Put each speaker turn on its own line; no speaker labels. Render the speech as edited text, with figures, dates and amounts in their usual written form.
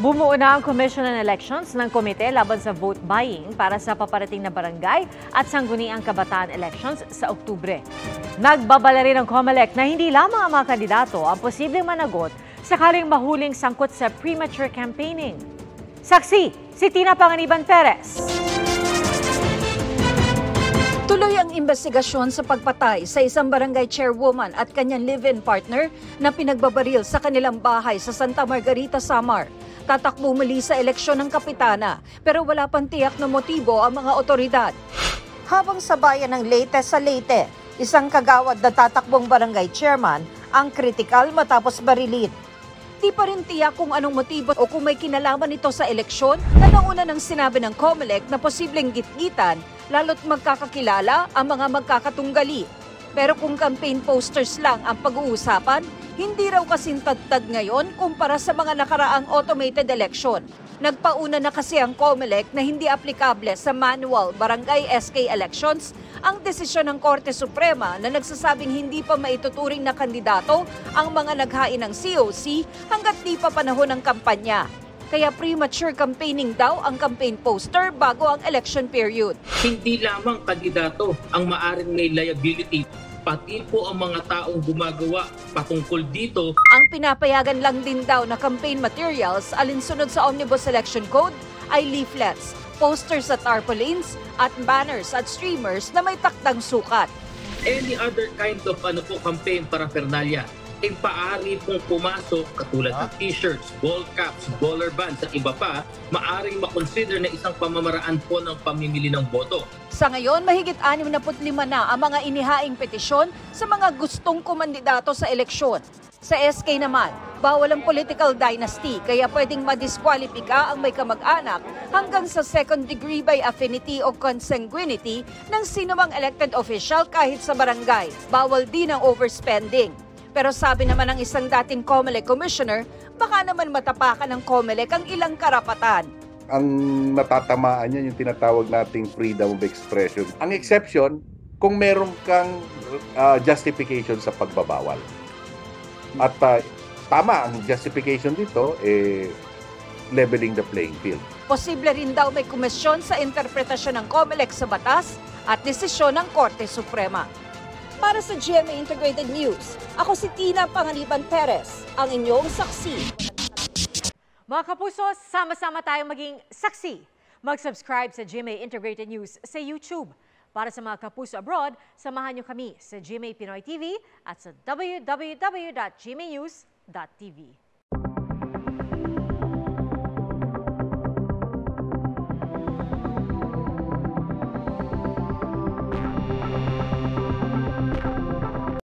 Bumuo na ang Commission on Elections ng komite laban sa vote buying para sa paparating na barangay at sangguniang kabataan elections sa Oktubre. Nagbabala rin ang COMELEC na hindi lamang ang mga kandidato ang posibleng managot sakaling mahuling sangkot sa premature campaigning. Saksi, si Tina Panganiban Perez.
Tuloy ang investigasyon sa pagpatay sa isang barangay chairwoman at kanyang live-in partner na pinagbabaril sa kanilang bahay sa Santa Margarita, Samar. Tatakbo muli sa eleksyon ng kapitana pero wala pang tiyak na motibo ang mga otoridad. Habang sa bayan ng Leyte sa Leyte, isang kagawad na tatakbong barangay chairman ang kritikal matapos barilin. Di pa rin tiyak kung anong motibo o kung may kinalaman ito sa eleksyon na nauna nang sinabi ng COMELEC na posibleng gitgitan lalo't magkakakilala ang mga magkakatunggali. Pero kung campaign posters lang ang pag-uusapan, hindi raw kasing tagtad ngayon kumpara sa mga nakaraang automated election. Nagpauna na kasi ang COMELEC na hindi aplikable sa manual barangay SK elections ang desisyon ng Korte Suprema na nagsasabing hindi pa maituturing na kandidato ang mga naghain ng COC hanggat di pa panahon ng kampanya. Kaya premature campaigning daw ang campaign poster bago ang election period.
Hindi lamang kandidato ang maaring may liability, pati po ang mga taong gumagawa patungkol dito.
Ang pinapayagan lang din daw na campaign materials alinsunod sa Omnibus Election Code ay leaflets, posters at tarpaulins at banners at streamers na may takdang sukat.
Any other kind of campaign paraphernalia ay paari pong pumasok katulad ng t-shirts, ball caps, baller bands at iba pa, maaring makonsider na isang pamamaraan po ng pamimili ng boto.
Sa ngayon, mahigit 65 na ang mga inihaing petisyon sa mga gustong kumandidato sa eleksyon. Sa SK naman, bawal ang political dynasty kaya pwedeng madiskwalipika ang may kamag-anak hanggang sa second degree by affinity o consanguinity ng sinumang elected official kahit sa barangay. Bawal din ang overspending. Pero sabi naman ng isang dating COMELEC commissioner, baka naman matapakan ng COMELEC ang ilang karapatan.
Ang natatamaan niyan yung tinatawag nating freedom of expression. Ang exception, kung meron kang justification sa pagbabawal. At tama, ang justification dito, leveling the playing field.
Posible rin daw may komisyon sa interpretasyon ng COMELEC sa batas at desisyon ng Korte Suprema. Para sa GMA Integrated News, ako si Tina Panganiban Perez, ang inyong saksi.
Mga kapuso, sama-sama tayong maging saksi. Mag-subscribe sa GMA Integrated News sa YouTube. Para sa mga kapuso abroad, samahan niyo kami sa GMA Pinoy TV at sa www.gmanews.tv.